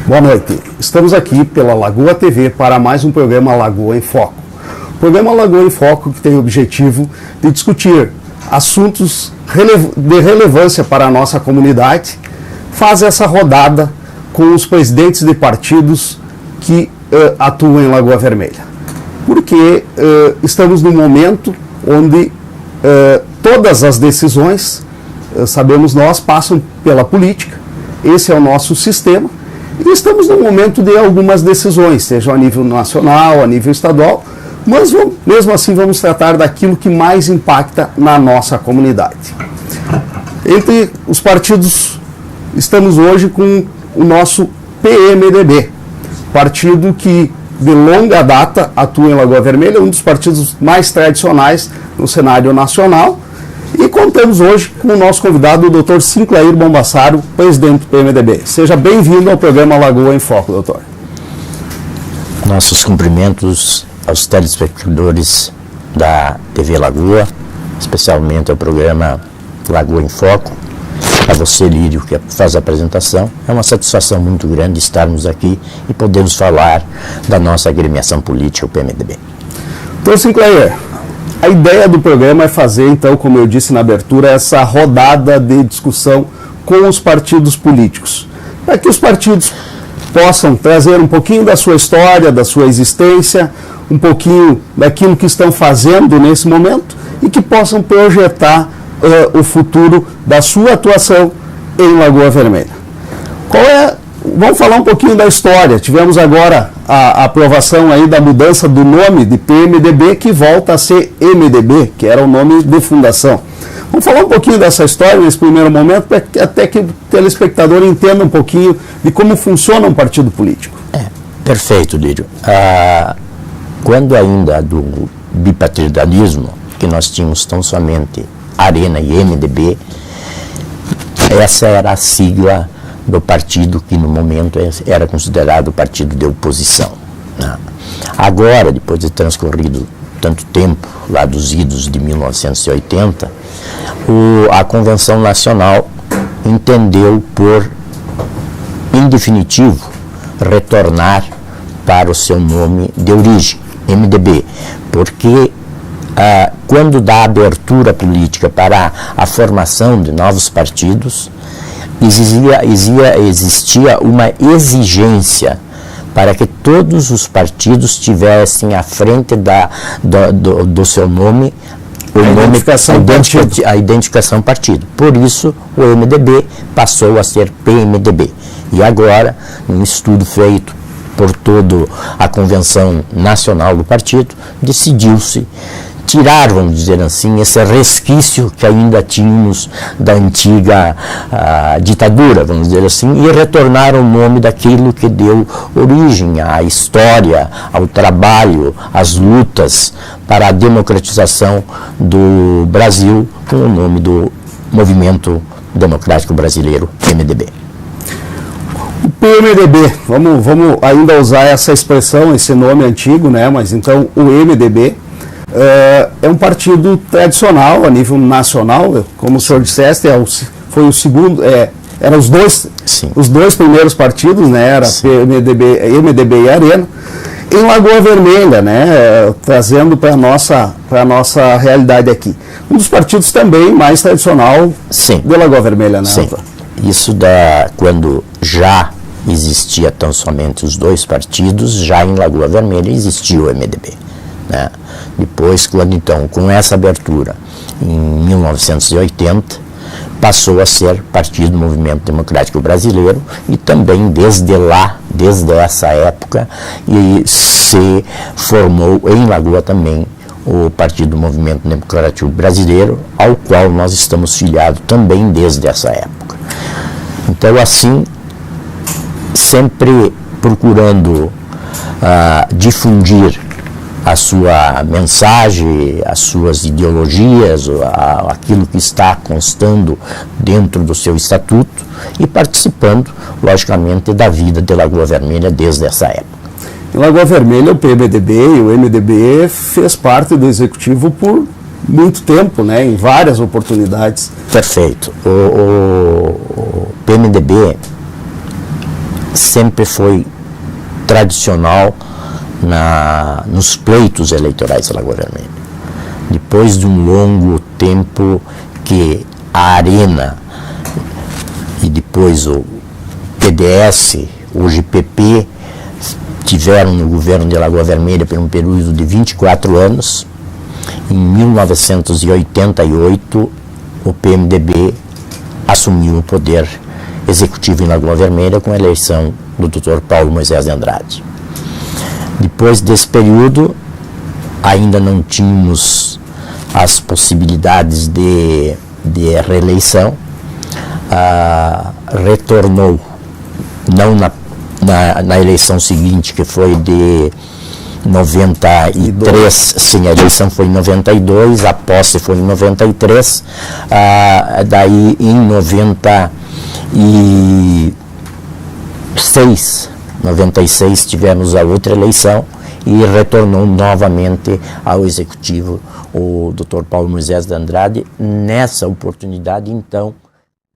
Boa noite. Estamos aqui pela Lagoa TV para mais um programa Lagoa em Foco. O programa Lagoa em Foco que tem o objetivo de discutir assuntos de relevância para a nossa comunidade, faz essa rodada com os presidentes de partidos que atuam em Lagoa Vermelha. Porque estamos num momento onde todas as decisões, sabemos nós, passam pela política. Esse é o nosso sistema. E estamos num momento de algumas decisões, seja a nível nacional, a nível estadual, mas mesmo assim vamos tratar daquilo que mais impacta na nossa comunidade. Entre os partidos, estamos hoje com o nosso PMDB, partido que de longa data atua em Lagoa Vermelha, um dos partidos mais tradicionais no cenário nacional. E contamos hoje com o nosso convidado, o Dr. Sinclair Bombassaro, presidente do PMDB. Seja bem-vindo ao programa Lagoa em Foco, doutor. Nossos cumprimentos aos telespectadores da TV Lagoa, especialmente ao programa Lagoa em Foco. A você, Lírio, que faz a apresentação. É uma satisfação muito grande estarmos aqui e podermos falar da nossa agremiação política, o PMDB. Dr. Sinclair, a ideia do programa é fazer, então, como eu disse na abertura, essa rodada de discussão com os partidos políticos, para que os partidos possam trazer um pouquinho da sua história, da sua existência, um pouquinho daquilo que estão fazendo nesse momento e que possam projetar o futuro da sua atuação em Lagoa Vermelha. Vamos falar um pouquinho da história. Tivemos agora a aprovação aí da mudança do nome de PMDB, que volta a ser MDB, que era o nome de fundação. Vamos falar um pouquinho dessa história nesse primeiro momento, até que o telespectador entenda um pouquinho de como funciona um partido político. Perfeito, Lírio. Quando ainda do bipartidarismo, que nós tínhamos tão somente Arena e MDB, essa era a sigla do partido que no momento era considerado o partido de oposição. Agora, depois de transcorrido tanto tempo, lá dos idos de 1980, a Convenção Nacional entendeu por, em definitivo, retornar para o seu nome de origem, MDB, porque quando dá abertura política para a formação de novos partidos, existia uma exigência para que todos os partidos tivessem à frente do seu nome a identificação partido. Por isso, o MDB passou a ser PMDB. E agora, um estudo feito por toda a Convenção Nacional do Partido, decidiu-se tirar, vamos dizer assim, esse resquício que ainda tínhamos da antiga ditadura, vamos dizer assim, e retornar ao nome daquilo que deu origem à história, ao trabalho, às lutas para a democratização do Brasil, com o nome do Movimento Democrático Brasileiro, MDB. O PMDB, vamos ainda usar essa expressão, esse nome antigo, né? Mas então o MDB é um partido tradicional a nível nacional, como o senhor disseste, foi o segundo, eram os dois primeiros partidos, né? Era MDB e Arena, em Lagoa Vermelha, né? Trazendo para a nossa realidade aqui. Um dos partidos também mais tradicional de Lagoa Vermelha, né? Sim. Isso quando já existia tão somente os dois partidos, já em Lagoa Vermelha existia o MDB, né? Depois, então, com essa abertura, em 1980, passou a ser Partido do Movimento Democrático Brasileiro e também desde essa época, se formou em Lagoa também o Partido do Movimento Democrático Brasileiro, ao qual nós estamos filiados também desde essa época. Então, assim, sempre procurando difundir a sua mensagem, as suas ideologias, aquilo que está constando dentro do seu estatuto e participando, logicamente, da vida de Lagoa Vermelha desde essa época. Em Lagoa Vermelha, o PMDB e o MDB fez parte do executivo por muito tempo, né, em várias oportunidades. Perfeito. O PMDB sempre foi tradicional nos pleitos eleitorais da Lagoa Vermelha. Depois de um longo tempo que a Arena e depois o PDS, hoje PP, tiveram no governo de Lagoa Vermelha por um período de 24 anos, em 1988 o PMDB assumiu o poder executivo em Lagoa Vermelha com a eleição do Dr. Paulo Moisés de Andrade. Depois desse período, ainda não tínhamos as possibilidades de reeleição. Retornou, não na eleição seguinte, que foi de 93, sim, a eleição foi em 92, a posse foi em 93, daí em 96 tivemos a outra eleição e retornou novamente ao executivo o Dr. Paulo Moisés de Andrade, nessa oportunidade então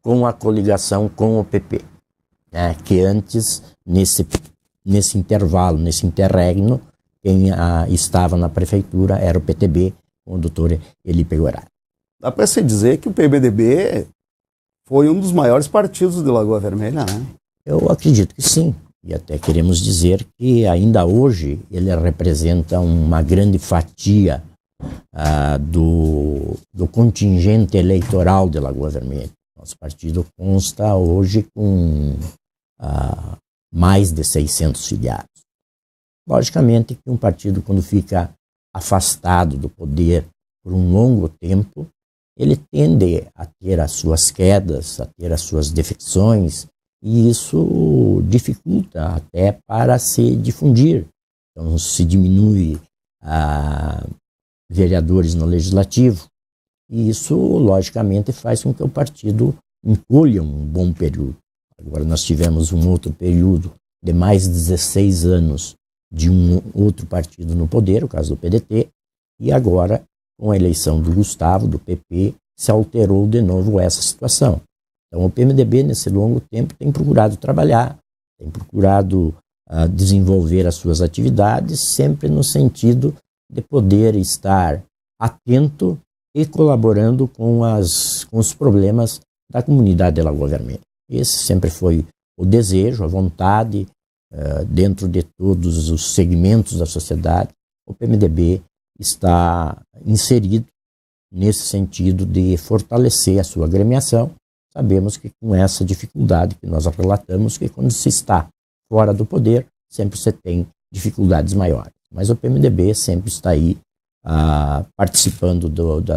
com a coligação com o PP, né, que antes, nesse intervalo, nesse interregno, quem estava na prefeitura era o PTB, com o doutor Eli Pegoraro. Dá para se dizer que o PMDB foi um dos maiores partidos de Lagoa Vermelha, né? Eu acredito que sim, e até queremos dizer que ainda hoje ele representa uma grande fatia do contingente eleitoral de Lagoa Vermelha. Nosso partido consta hoje com mais de 600 filiados. Logicamente que um partido, quando fica afastado do poder por um longo tempo, ele tende a ter as suas quedas, a ter as suas defecções, e isso dificulta até para se difundir. Então, se diminui vereadores no legislativo, e isso, logicamente, faz com que o partido encolha um bom período. Agora, nós tivemos um outro período de mais de 16 anos de um outro partido no poder, o caso do PDT, e agora, com a eleição do Gustavo, do PP, se alterou de novo essa situação. Então, o PMDB, nesse longo tempo, tem procurado trabalhar, tem procurado desenvolver as suas atividades, sempre no sentido de poder estar atento e colaborando com os problemas da comunidade de Lagoa Vermelha. Esse sempre foi o desejo, a vontade, dentro de todos os segmentos da sociedade. O PMDB está inserido nesse sentido de fortalecer a sua agremiação. Sabemos que com essa dificuldade que nós relatamos, que quando se está fora do poder, sempre se tem dificuldades maiores. Mas o PMDB sempre está aí participando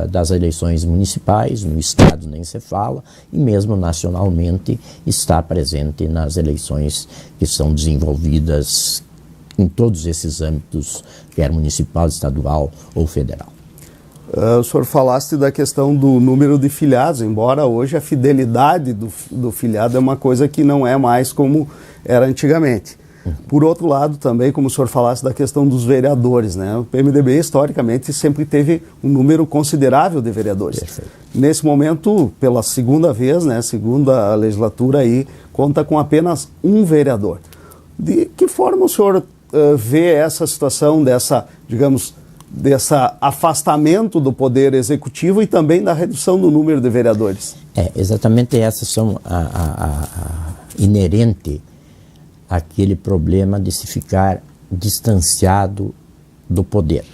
das eleições municipais, no estado nem se fala, e mesmo nacionalmente está presente nas eleições que são desenvolvidas em todos esses âmbitos, quer municipal, estadual ou federal. O senhor falaste da questão do número de filiados, embora hoje a fidelidade do filiado é uma coisa que não é mais como era antigamente. Por outro lado, também, como o senhor falasse da questão dos vereadores, né? O PMDB, historicamente, sempre teve um número considerável de vereadores. Perfeito. Nesse momento, pela segunda vez, né, segunda legislatura, aí, conta com apenas um vereador. De que forma o senhor vê essa situação dessa, digamos, desse afastamento do poder executivo e também da redução do número de vereadores? Exatamente essas são inerente aquele problema de se ficar distanciado do poder.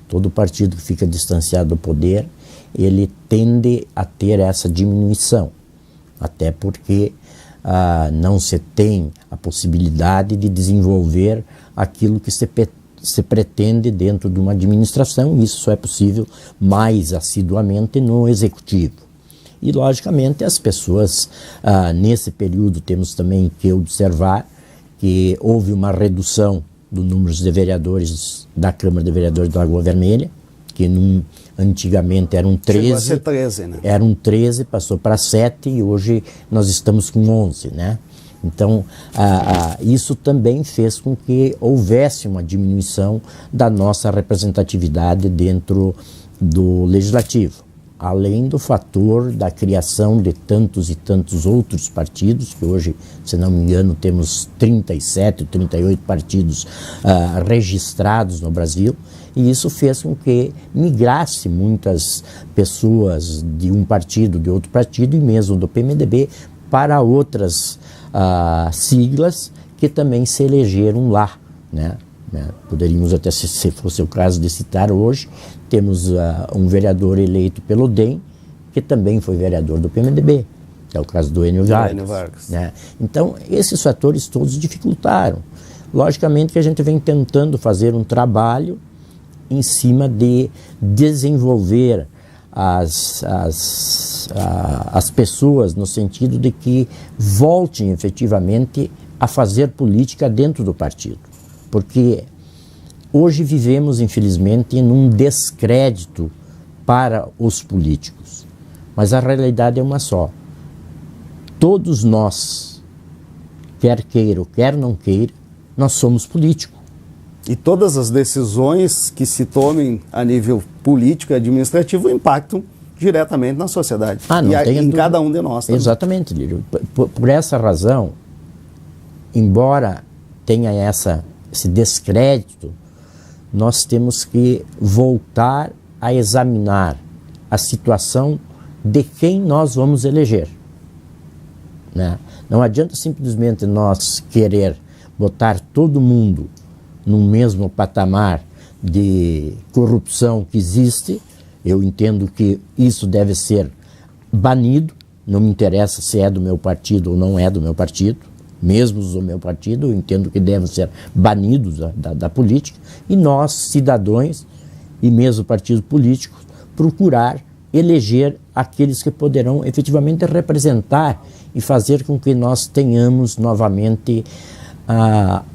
Todo partido que fica distanciado do poder, ele tende a ter essa diminuição, até porque não se tem a possibilidade de desenvolver aquilo que se pretende dentro de uma administração. Isso só é possível mais assiduamente no executivo. E, logicamente, as pessoas, nesse período, temos também que observar que houve uma redução do número de vereadores da Câmara de Vereadores da Lagoa Vermelha, que antigamente eram 13. Chegou a ser 13, né? Eram 13, passou para 7 e hoje nós estamos com 11, né? Então, isso também fez com que houvesse uma diminuição da nossa representatividade dentro do Legislativo. além do fator da criação de tantos e tantos outros partidos, que hoje, se não me engano, temos 37 ou 38 partidos registrados no Brasil, e isso fez com que migrasse muitas pessoas de um partido, de outro partido, e mesmo do PMDB, para outras siglas que também se elegeram lá, né? Poderíamos até, se fosse o caso de citar hoje, temos um vereador eleito pelo DEM, que também foi vereador do PMDB, que é o caso do Enio Vargas. Né? Então, esses fatores todos dificultaram. Logicamente que a gente vem tentando fazer um trabalho em cima de desenvolver as pessoas no sentido de que voltem efetivamente a fazer política dentro do partido. Porque hoje vivemos, infelizmente, num descrédito para os políticos. Mas a realidade é uma só. Todos nós, quer queira ou quer não queira, nós somos políticos. E todas as decisões que se tomem a nível político e administrativo impactam diretamente na sociedade. Em cada um de nós também. Exatamente, Lírio. Por essa razão, embora tenha esse descrédito, nós temos que voltar a examinar a situação de quem nós vamos eleger. Né? Não adianta simplesmente nós querer botar todo mundo no mesmo patamar de corrupção que existe. Eu entendo que isso deve ser banido, não me interessa se é do meu partido ou não é do meu partido, mesmo os do meu partido, eu entendo que devem ser banidos da política, e nós, cidadãos e mesmo partidos políticos, procurar eleger aqueles que poderão efetivamente representar e fazer com que nós tenhamos novamente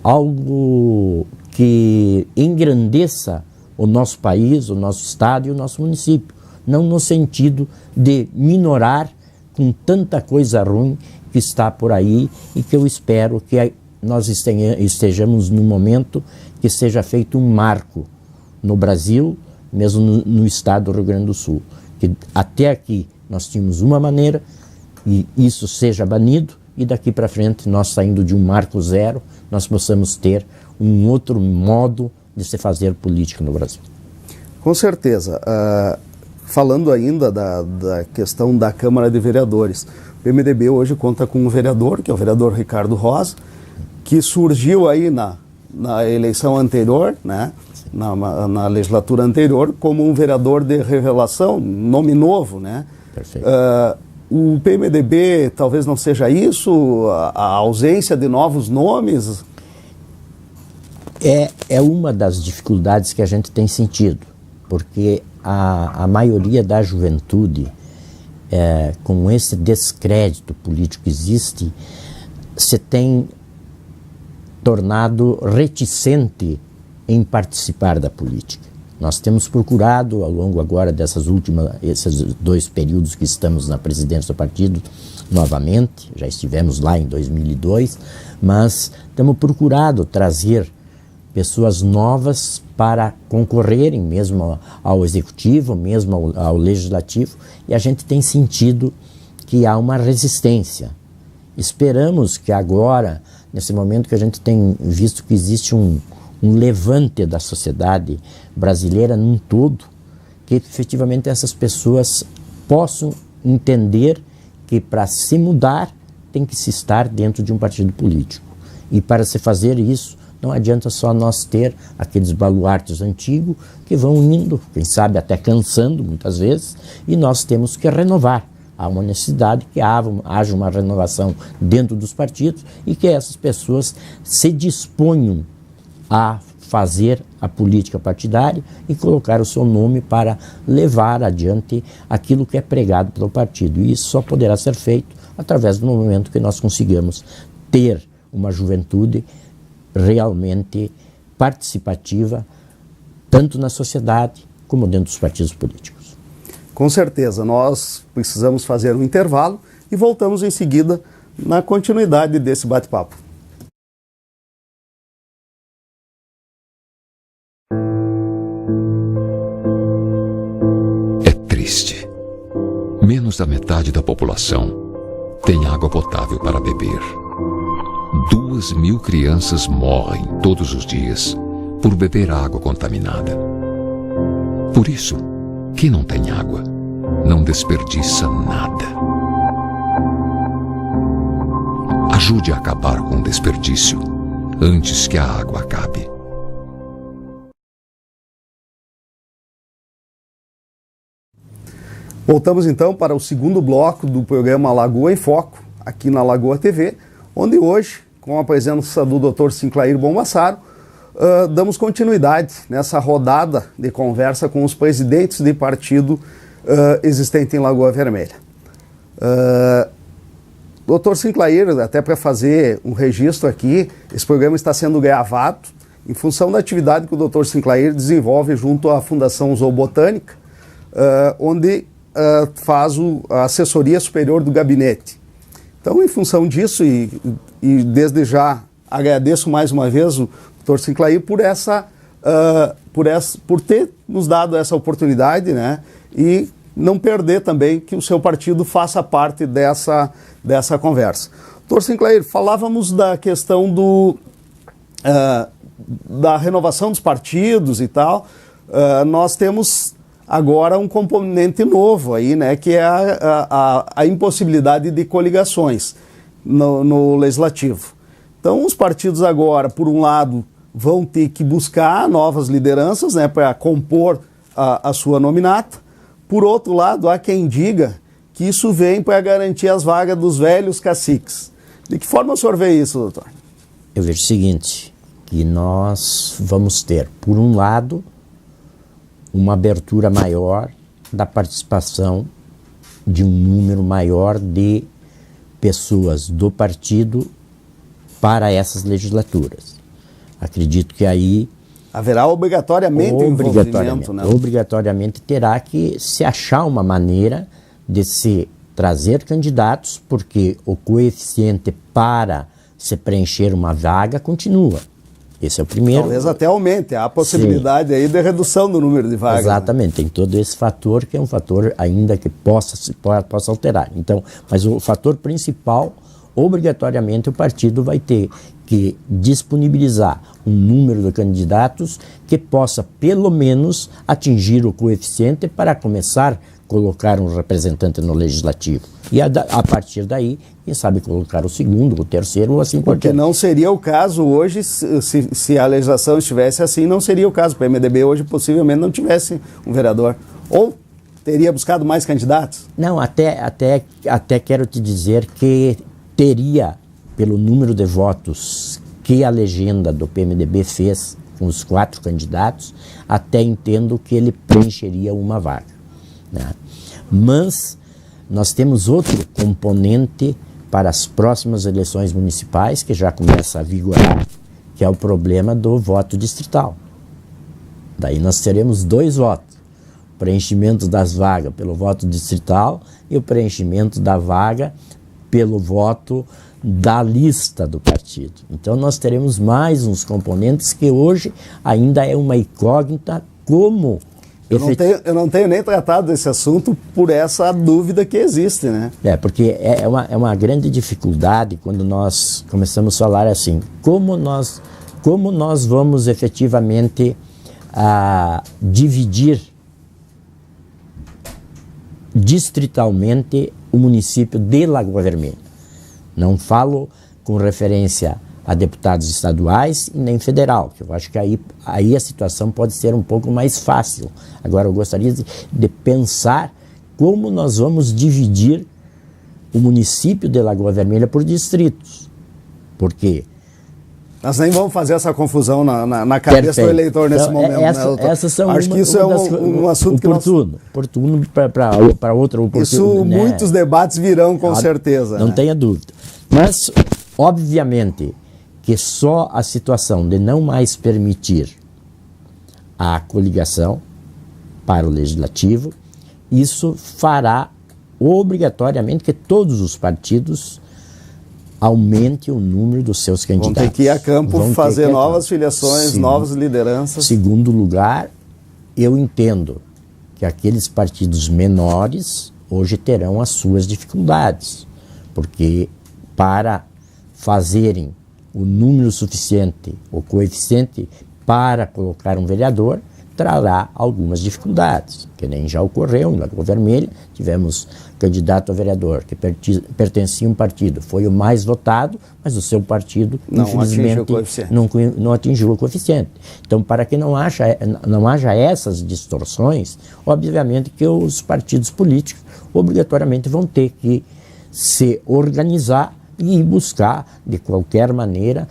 algo que engrandeça o nosso país, o nosso estado e o nosso município, não no sentido de minorar com tanta coisa ruim que está por aí, e que eu espero que nós estejamos num momento que seja feito um marco no Brasil, mesmo no estado do Rio Grande do Sul, que até aqui nós tínhamos uma maneira e isso seja banido, e daqui para frente, nós saindo de um marco zero, nós possamos ter um outro modo de se fazer política no Brasil. Com certeza. Falando ainda da questão da Câmara de Vereadores, o PMDB hoje conta com um vereador, que é o vereador Ricardo Rosa, que surgiu aí na eleição anterior, né, na legislatura anterior, como um vereador de revelação, nome novo, né? Perfeito. O PMDB talvez não seja isso, a ausência de novos nomes? É uma das dificuldades que a gente tem sentido, porque a maioria da juventude, com esse descrédito político que existe, se tem tornado reticente em participar da política. Nós temos procurado, ao longo agora esses 2 períodos que estamos na presidência do partido, novamente, já estivemos lá em 2002, mas temos procurado trazer pessoas novas para concorrerem mesmo ao executivo, mesmo ao legislativo, e a gente tem sentido que há uma resistência. Esperamos que agora, nesse momento que a gente tem visto que existe um levante da sociedade brasileira num todo, que efetivamente essas pessoas possam entender que para se mudar tem que se estar dentro de um partido político. E para se fazer isso, não adianta só nós ter aqueles baluartes antigos que vão indo, quem sabe até cansando muitas vezes, e nós temos que renovar. Há uma necessidade que haja uma renovação dentro dos partidos e que essas pessoas se disponham a fazer a política partidária e colocar o seu nome para levar adiante aquilo que é pregado pelo partido. E isso só poderá ser feito através do momento que nós consigamos ter uma juventude realmente participativa, tanto na sociedade como dentro dos partidos políticos. Com certeza, nós precisamos fazer um intervalo e voltamos em seguida na continuidade desse bate-papo. É triste Menos da metade da população tem água potável para beber. 2.000 crianças morrem todos os dias por beber água contaminada. Por isso, quem não tem água não desperdiça nada. Ajude a acabar com o desperdício antes que a água acabe. Voltamos então para o segundo bloco do programa Lagoa em Foco, aqui na Lagoa TV, onde hoje, com a presença do Dr. Sinclair Bombassaro, damos continuidade nessa rodada de conversa com os presidentes de partido existente em Lagoa Vermelha. Dr. Sinclair, até para fazer um registro aqui, esse programa está sendo gravado em função da atividade que o Dr. Sinclair desenvolve junto à Fundação Zoobotânica, onde faz a assessoria superior do gabinete. Então, em função disso, e desde já agradeço mais uma vez o Dr. Sinclair por ter nos dado essa oportunidade, né? E não perder também que o seu partido faça parte dessa conversa. Dr. Sinclair, falávamos da questão da renovação dos partidos e tal. Nós temos agora um componente novo aí, né, que é a impossibilidade de coligações no Legislativo. Então, os partidos agora, por um lado, vão ter que buscar novas lideranças, né, para compor a sua nominata. Por outro lado, há quem diga que isso vem para garantir as vagas dos velhos caciques. De que forma o senhor vê isso, doutor? Eu vejo o seguinte, que nós vamos ter, por um lado, uma abertura maior da participação de um número maior de pessoas do partido para essas legislaturas. Acredito que aí haverá obrigatoriamente envolvimento, né? Obrigatoriamente terá que se achar uma maneira de se trazer candidatos, porque o coeficiente para se preencher uma vaga continua. Esse é o primeiro. Talvez até aumente, há a possibilidade aí de redução do número de vagas. Exatamente, né? Tem todo esse fator que é um fator ainda que possa alterar. Então, mas o fator principal, obrigatoriamente o partido vai ter que disponibilizar um número de candidatos que possa pelo menos atingir o coeficiente para começar a colocar um representante no legislativo. E a partir daí, quem sabe colocar o segundo, o terceiro ou assim por diante. Porque não seria o caso hoje, se a legislação estivesse assim, não seria o caso. Para o MDB hoje possivelmente não tivesse um vereador. Ou teria buscado mais candidatos? Não, até quero te dizer que teria, pelo número de votos que a legenda do PMDB fez com os 4 candidatos, até entendo que ele preencheria uma vaga, né? Mas nós temos outro componente para as próximas eleições municipais, que já começa a vigorar, que é o problema do voto distrital. Daí nós teremos 2 votos, o preenchimento das vagas pelo voto distrital e o preenchimento da vaga pelo voto da lista do partido. Então nós teremos mais uns componentes que hoje ainda é uma incógnita como... Eu não tenho nem tratado desse assunto por essa dúvida que existe, né? Porque é uma grande dificuldade quando nós começamos a falar assim, como nós vamos efetivamente dividir distritalmente o município de Lagoa Vermelha. Não falo com referência a deputados estaduais e nem federal, que eu acho que aí a situação pode ser um pouco mais fácil. Agora, eu gostaria de pensar como nós vamos dividir o município de Lagoa Vermelha por distritos. Por quê? Nós nem vamos fazer essa confusão na cabeça do eleitor nesse momento, né, doutor? Acho que isso é um assunto oportuno para outra oportunidade. Isso, né? Muitos debates virão, com certeza. Não tenha dúvida. Mas, obviamente, que só a situação de não mais permitir a coligação para o legislativo, isso fará obrigatoriamente que todos os partidos aumente o número dos seus candidatos. Vão ter que ir a campo, fazer novas filiações, novas lideranças. Segundo lugar, eu entendo que aqueles partidos menores hoje terão as suas dificuldades, porque para fazerem o número suficiente, o coeficiente para colocar um vereador, trará algumas dificuldades, que nem já ocorreu em Lagoa Vermelha. Tivemos candidato a vereador que pertencia a um partido, foi o mais votado, mas o seu partido, infelizmente, não atingiu o coeficiente. Então, para que não haja essas distorções, obviamente que os partidos políticos obrigatoriamente vão ter que se organizar e buscar, de qualquer maneira,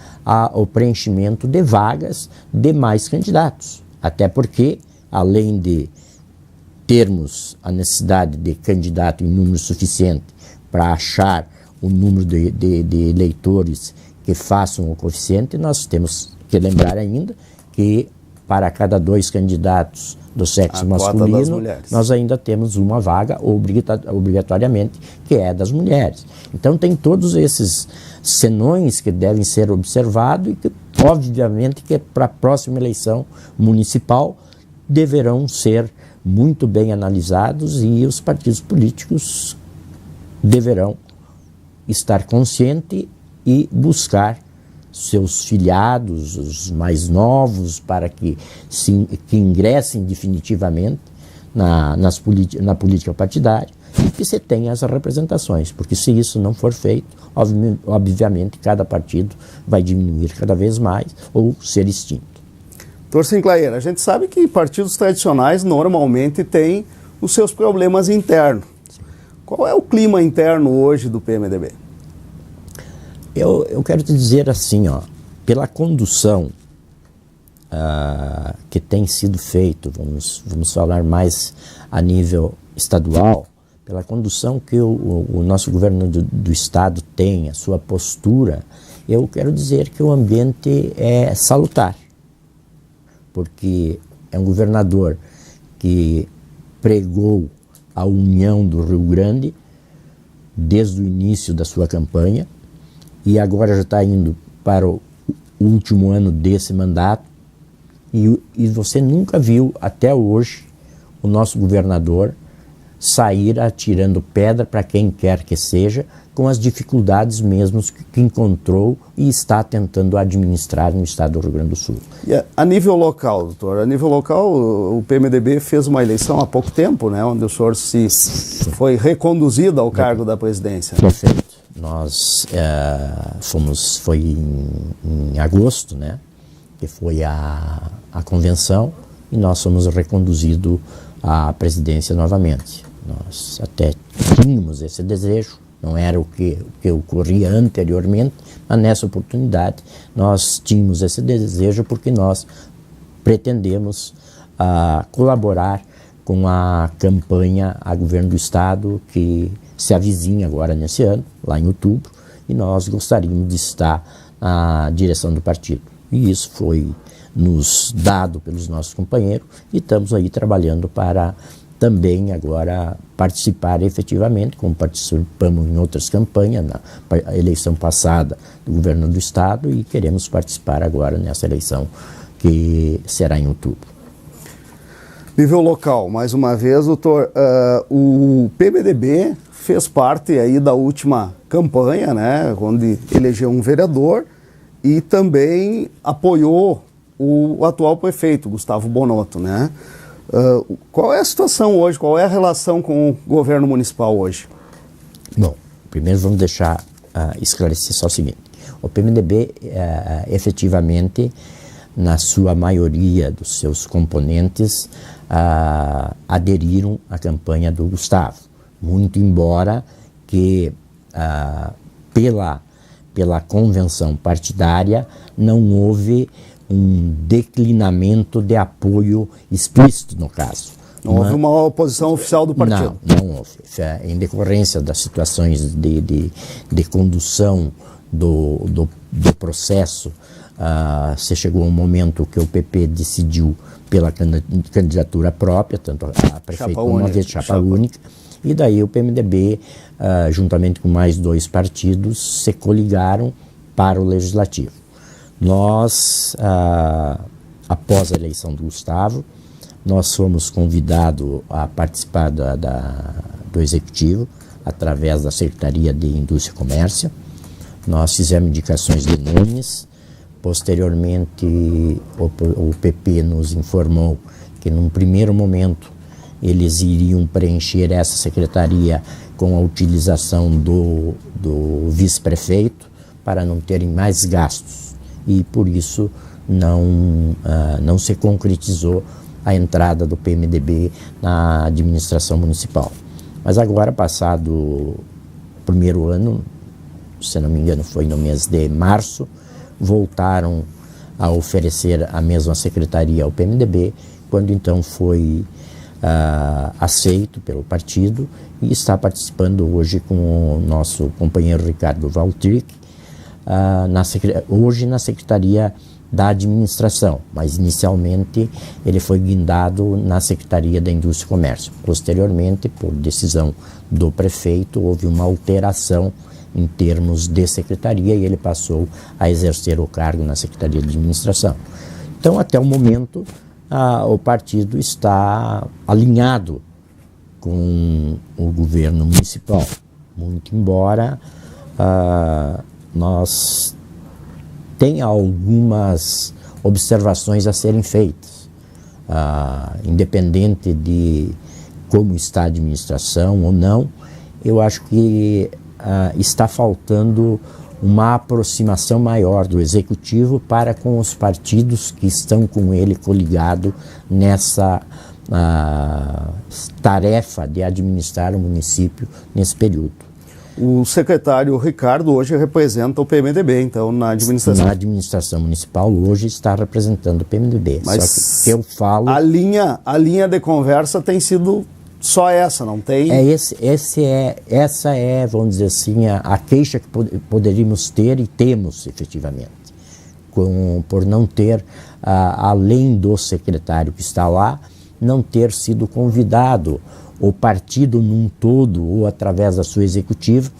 o preenchimento de vagas de mais candidatos. Até porque, além de termos a necessidade de candidato em número suficiente para achar o número de eleitores que façam o coeficiente, nós temos que lembrar ainda que para cada 2 candidatos do sexo masculino, nós ainda temos uma vaga obrigatoriamente, que é das mulheres. Então tem todos esses senões que devem ser observados e que, obviamente, que para a próxima eleição municipal deverão ser muito bem analisados e os partidos políticos deverão estar conscientes e buscar seus filiados, os mais novos, para que ingressem definitivamente na política partidária e que se tenha as representações, porque se isso não for feito, obviamente cada partido vai diminuir cada vez mais ou ser extinto. Doutor Sinclair, a gente sabe que partidos tradicionais normalmente têm os seus problemas internos. Qual é o clima interno hoje do PMDB? Eu quero te dizer assim, pela condução que tem sido feito, vamos falar mais a nível estadual, pela condução que o nosso governo do Estado tem, a sua postura, eu quero dizer que o ambiente é salutar, porque é um governador que pregou a união do Rio Grande desde o início da sua campanha, e agora já está indo para o último ano desse mandato, e você nunca viu até hoje o nosso governador sair atirando pedra para quem quer que seja, com as dificuldades mesmos que encontrou e está tentando administrar no estado do Rio Grande do Sul. E a nível local, doutor, a nível local, o PMDB fez uma eleição há pouco tempo, né, onde o senhor foi reconduzido ao cargo da presidência. Perfeito. Nós foi em agosto, né, que foi a convenção, e nós fomos reconduzidos à presidência novamente. Nós até tínhamos esse desejo, não era o que ocorria anteriormente, mas nessa oportunidade nós tínhamos esse desejo porque nós pretendemos colaborar com a campanha a governo do Estado que se avizinha agora nesse ano, lá em outubro, e nós gostaríamos de estar na direção do partido. E isso foi nos dado pelos nossos companheiros e estamos aí trabalhando para também agora participar efetivamente, como participamos em outras campanhas, na eleição passada do governo do Estado, e queremos participar agora nessa eleição que será em outubro. Nível local, mais uma vez, doutor, o PMDB fez parte aí da última campanha, né, onde elegeu um vereador e também apoiou o atual prefeito, Gustavo Bonotto, né? Qual é a situação hoje, qual é a relação com o governo municipal hoje? Bom, primeiro vamos deixar esclarecer só o seguinte: o PMDB efetivamente, na sua maioria dos seus componentes, aderiram à campanha do Gustavo, muito embora que pela convenção partidária não houve um declinamento de apoio explícito no caso. Não houve uma oposição oficial do partido? Não houve. Em decorrência das situações de condução do processo, se chegou a um momento que o PP decidiu pela candidatura própria, tanto a prefeito como uma vez chapa única, e daí o PMDB, juntamente com mais 2 partidos, se coligaram para o Legislativo. Nós, após a eleição do Gustavo, nós fomos convidados a participar do Executivo, através da Secretaria de Indústria e Comércio. Nós fizemos indicações de nomes. Posteriormente, o PP nos informou que, num primeiro momento, eles iriam preencher essa secretaria com a utilização do vice-prefeito para não terem mais gastos. E, por isso, não se concretizou a entrada do PMDB na administração municipal. Mas agora, passado o primeiro ano, se não me engano foi no mês de março, voltaram a oferecer a mesma secretaria ao PMDB, quando então foi aceito pelo partido e está participando hoje com o nosso companheiro Ricardo Valtric, hoje na Secretaria da Administração, mas inicialmente ele foi guindado na Secretaria da Indústria e Comércio. Posteriormente, por decisão do prefeito, houve uma alteração em termos de secretaria e ele passou a exercer o cargo na Secretaria de Administração. Então, até o momento, o partido está alinhado com o governo municipal, muito embora nós tenha algumas observações a serem feitas, independente de como está a administração ou não. Eu acho que está faltando uma aproximação maior do Executivo para com os partidos que estão com ele coligado nessa tarefa de administrar o município nesse período. O secretário Ricardo hoje representa o PMDB, então, na administração. Na administração municipal hoje está representando o PMDB. Mas só que eu falo... A linha de conversa tem sido só essa, não tem? Essa é, vamos dizer assim, a queixa que poderíamos ter e temos efetivamente, por não ter, além do secretário que está lá, não ter sido convidado o partido num todo ou através da sua executiva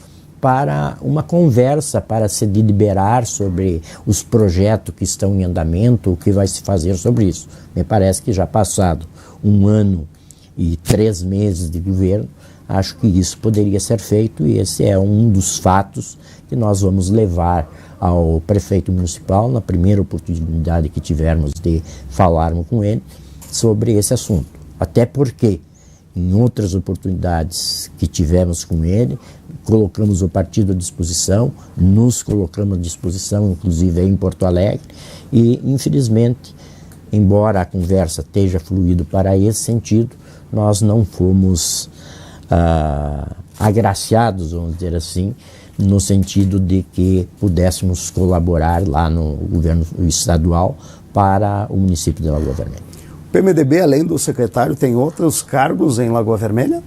para uma conversa, para se deliberar sobre os projetos que estão em andamento, o que vai se fazer sobre isso. Me parece que já passado 1 ano e 3 meses de governo, acho que isso poderia ser feito e esse é um dos fatos que nós vamos levar ao prefeito municipal na primeira oportunidade que tivermos de falarmos com ele sobre esse assunto. Até porque, em outras oportunidades que tivemos com ele, colocamos o partido à disposição, nos colocamos à disposição, inclusive em Porto Alegre, e infelizmente, embora a conversa esteja fluído para esse sentido, nós não fomos agraciados, vamos dizer assim, no sentido de que pudéssemos colaborar lá no governo estadual para o município de Lagoa Vermelha. O PMDB, além do secretário, tem outros cargos em Lagoa Vermelha?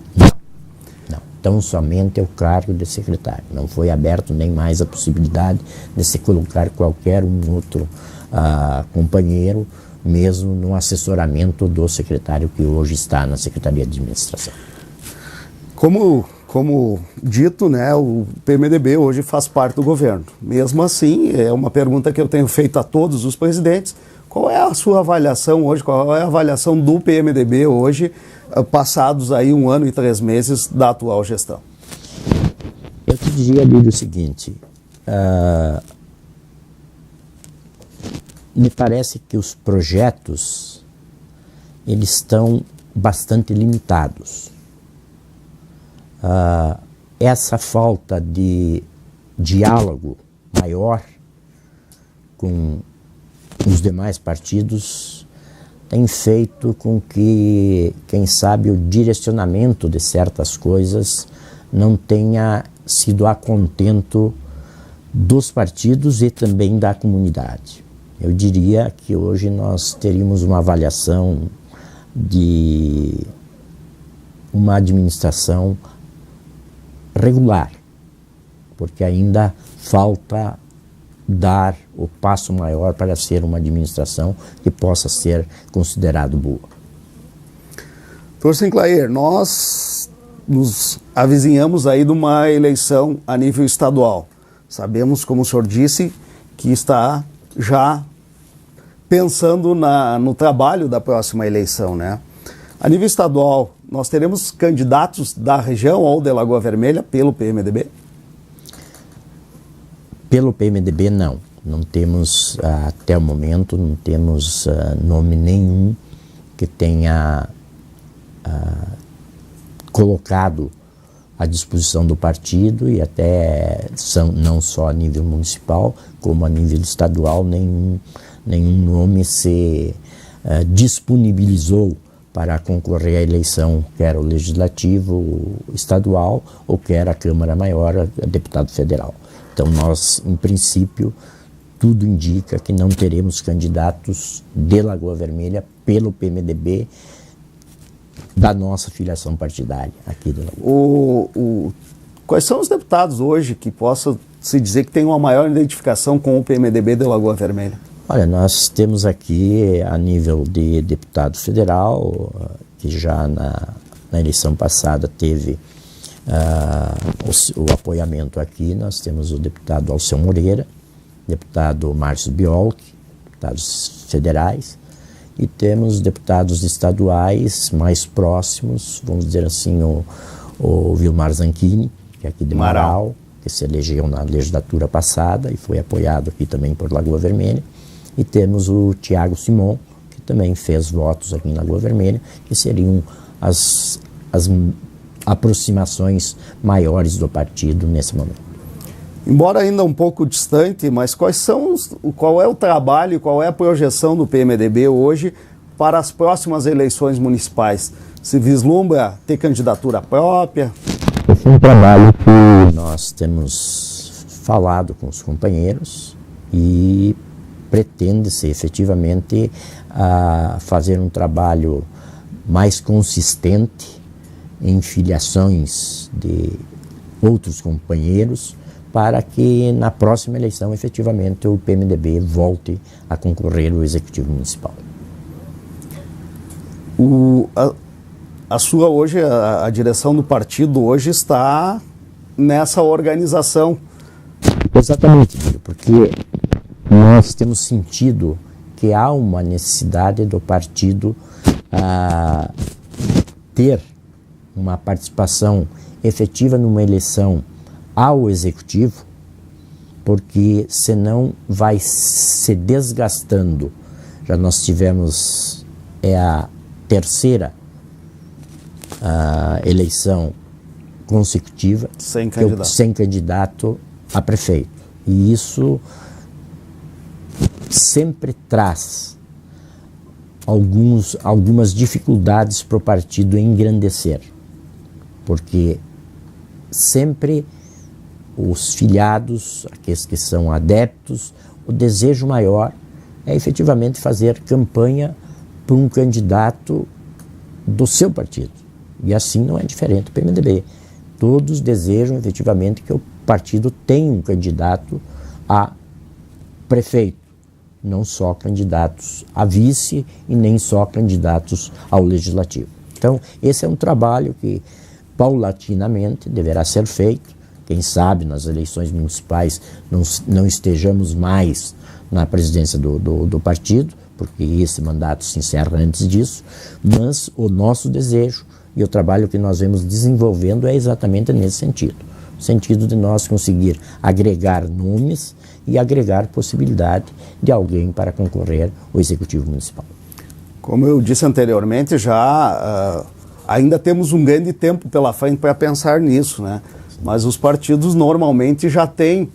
Não, tão somente o cargo de secretário. Não foi aberto nem mais a possibilidade de se colocar qualquer outro companheiro, mesmo no assessoramento do secretário que hoje está na Secretaria de Administração. Como dito, né, o PMDB hoje faz parte do governo. Mesmo assim, é uma pergunta que eu tenho feito a todos os presidentes: qual é a sua avaliação hoje, qual é a avaliação do PMDB hoje, passados aí 1 ano e 3 meses da atual gestão? Eu te diria, Lídio, o seguinte, me parece que os projetos, eles estão bastante limitados. Essa falta de diálogo maior com os demais partidos tem feito com que, quem sabe, o direcionamento de certas coisas não tenha sido a contento dos partidos e também da comunidade. Eu diria que hoje nós teríamos uma avaliação de uma administração regular, porque ainda falta dar o passo maior para ser uma administração que possa ser considerado boa. Doutor Sinclair, nós nos avizinhamos aí de uma eleição a nível estadual. Sabemos, como o senhor disse, que está já pensando no trabalho da próxima eleição, né? A nível estadual, nós teremos candidatos da região ou de Lagoa Vermelha pelo PMDB? Pelo PMDB, não. Não temos, até o momento, não temos nome nenhum que tenha colocado à disposição do partido, e até não só a nível municipal, como a nível estadual, nenhum nome se disponibilizou para concorrer à eleição, quer o legislativo estadual ou quer a Câmara Maior, deputado federal. Então nós, em princípio, tudo indica que não teremos candidatos de Lagoa Vermelha pelo PMDB da nossa filiação partidária aqui do Lagoa. Quais são os deputados hoje que possam se dizer que têm uma maior identificação com o PMDB de Lagoa Vermelha? Olha, nós temos aqui, a nível de deputado federal, que já na eleição passada teve o apoiamento aqui. Nós temos o deputado Alceu Moreira, deputado Márcio Biolk, deputados federais, e temos deputados estaduais mais próximos, vamos dizer assim, o Vilmar Zanchini, que é aqui de Marau, que se elegeu na legislatura passada e foi apoiado aqui também por Lagoa Vermelha. E temos o Tiago Simon, que também fez votos aqui em Lagoa Vermelha, que seriam as aproximações maiores do partido nesse momento. Embora ainda um pouco distante, mas qual é o trabalho, qual é a projeção do PMDB hoje para as próximas eleições municipais? Se vislumbra ter candidatura própria? Esse é um trabalho que nós temos falado com os companheiros e pretende-se efetivamente fazer um trabalho mais consistente em filiações de outros companheiros, para que na próxima eleição efetivamente o PMDB volte a concorrer ao Executivo Municipal. A direção do partido hoje está nessa organização. Exatamente, porque nós temos sentido que há uma necessidade do partido ter uma participação efetiva numa eleição ao Executivo, porque senão vai se desgastando. Já nós tivemos a terceira eleição consecutiva sem candidato a prefeito. E isso sempre traz algumas dificuldades para o partido engrandecer, porque sempre os filiados, aqueles que são adeptos, o desejo maior é efetivamente fazer campanha por um candidato do seu partido. E assim não é diferente do PMDB. Todos desejam efetivamente que o partido tenha um candidato a prefeito, não só candidatos a vice e nem só candidatos ao legislativo. Então, esse é um trabalho que paulatinamente deverá ser feito. Quem sabe nas eleições municipais não estejamos mais na presidência do partido, porque esse mandato se encerra antes disso, mas o nosso desejo e o trabalho que nós vemos desenvolvendo é exatamente nesse sentido. No sentido de nós conseguir agregar nomes e agregar possibilidade de alguém para concorrer ao Executivo Municipal. Como eu disse anteriormente, ainda temos um grande tempo pela frente para pensar nisso, né? Mas os partidos normalmente já têm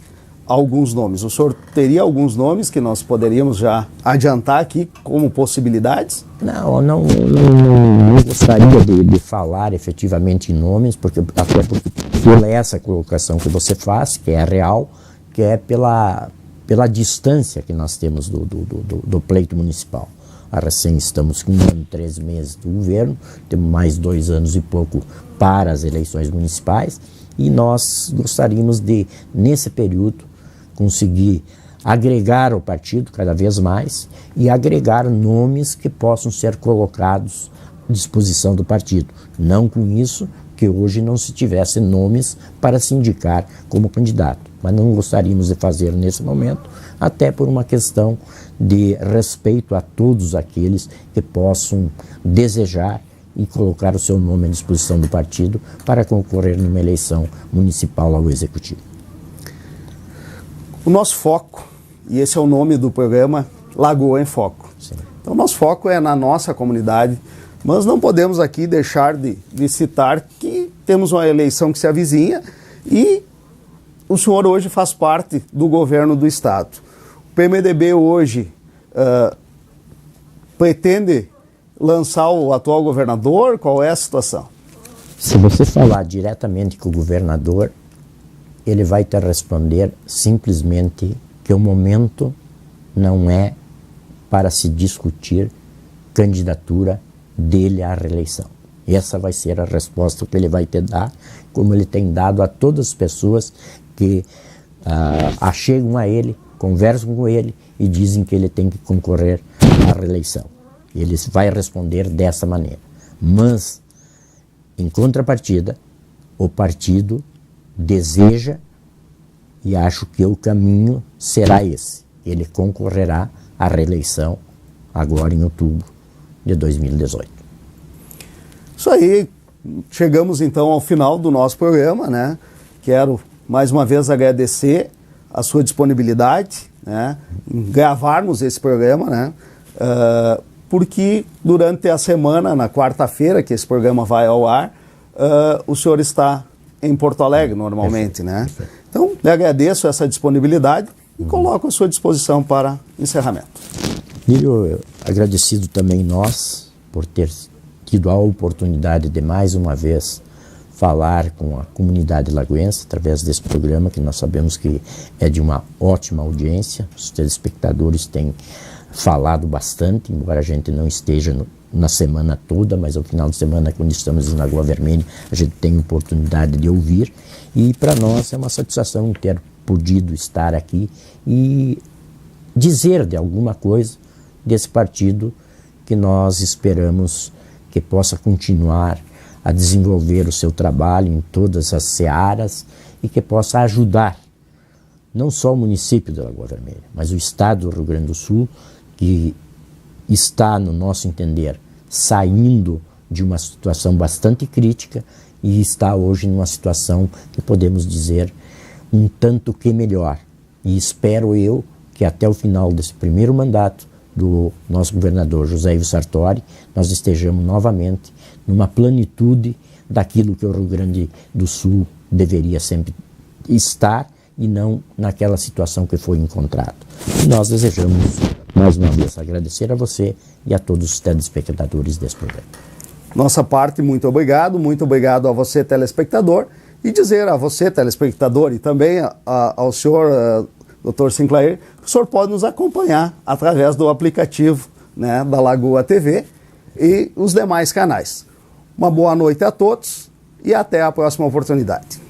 alguns nomes. O senhor teria alguns nomes que nós poderíamos já adiantar aqui como possibilidades? Não gostaria de falar efetivamente em nomes, até porque por essa colocação que você faz, que é real, que é pela distância que nós temos do pleito municipal. Recém estamos com 1 ano e 13 meses do governo, temos mais 2 anos e pouco para as eleições municipais, e nós gostaríamos de, nesse período, conseguir agregar ao partido cada vez mais e agregar nomes que possam ser colocados à disposição do partido. Não com isso que hoje não se tivesse nomes para se indicar como candidato, mas não gostaríamos de fazer nesse momento, até por uma questão de respeito a todos aqueles que possam desejar e colocar o seu nome à disposição do partido para concorrer numa eleição municipal ao Executivo. O nosso foco, e esse é o nome do programa, Lagoa em Foco. Sim. Então, nosso foco é na nossa comunidade, mas não podemos aqui deixar de citar que temos uma eleição que se avizinha e o senhor hoje faz parte do governo do Estado. O PMDB hoje pretende lançar o atual governador? Qual é a situação? Se você falar diretamente com o governador, ele vai te responder simplesmente que o momento não é para se discutir candidatura dele à reeleição. Essa vai ser a resposta que ele vai te dar, como ele tem dado a todas as pessoas que achegam a ele, conversam com ele e dizem que ele tem que concorrer à reeleição. Ele vai responder dessa maneira. Mas, em contrapartida, o partido deseja e acho que o caminho será esse. Ele concorrerá à reeleição agora em outubro de 2018. Isso aí, chegamos então ao final do nosso programa, né? Quero mais uma vez agradecer a sua disponibilidade, né, em gravarmos esse programa, né? Porque durante a semana, na quarta-feira, que esse programa vai ao ar, o senhor está em Porto Alegre normalmente, né? Então, lhe agradeço essa disponibilidade e coloco à sua disposição para encerramento. Lírio, agradecido também nós por ter tido a oportunidade de mais uma vez falar com a comunidade lagoense através desse programa, que nós sabemos que é de uma ótima audiência. Os telespectadores têm falado bastante, embora a gente não esteja na semana toda, mas ao final de semana, quando estamos em Lagoa Vermelha, a gente tem oportunidade de ouvir, e para nós é uma satisfação ter podido estar aqui e dizer de alguma coisa desse partido que nós esperamos que possa continuar a desenvolver o seu trabalho em todas as searas e que possa ajudar não só o município de Lagoa Vermelha, mas o estado do Rio Grande do Sul, que está, no nosso entender, saindo de uma situação bastante crítica e está hoje numa situação que podemos dizer um tanto que melhor. E espero eu que até o final desse primeiro mandato do nosso governador José Ivo Sartori, nós estejamos novamente numa plenitude daquilo que o Rio Grande do Sul deveria sempre estar e não naquela situação que foi encontrado. E nós desejamos, mais uma vez, agradecer a você e a todos os telespectadores desse programa. Nossa parte, muito obrigado a você, telespectador, e dizer a você, telespectador, e também ao senhor, Dr. Sinclair, que o senhor pode nos acompanhar através do aplicativo, né, da Lagoa TV e os demais canais. Uma boa noite a todos e até a próxima oportunidade.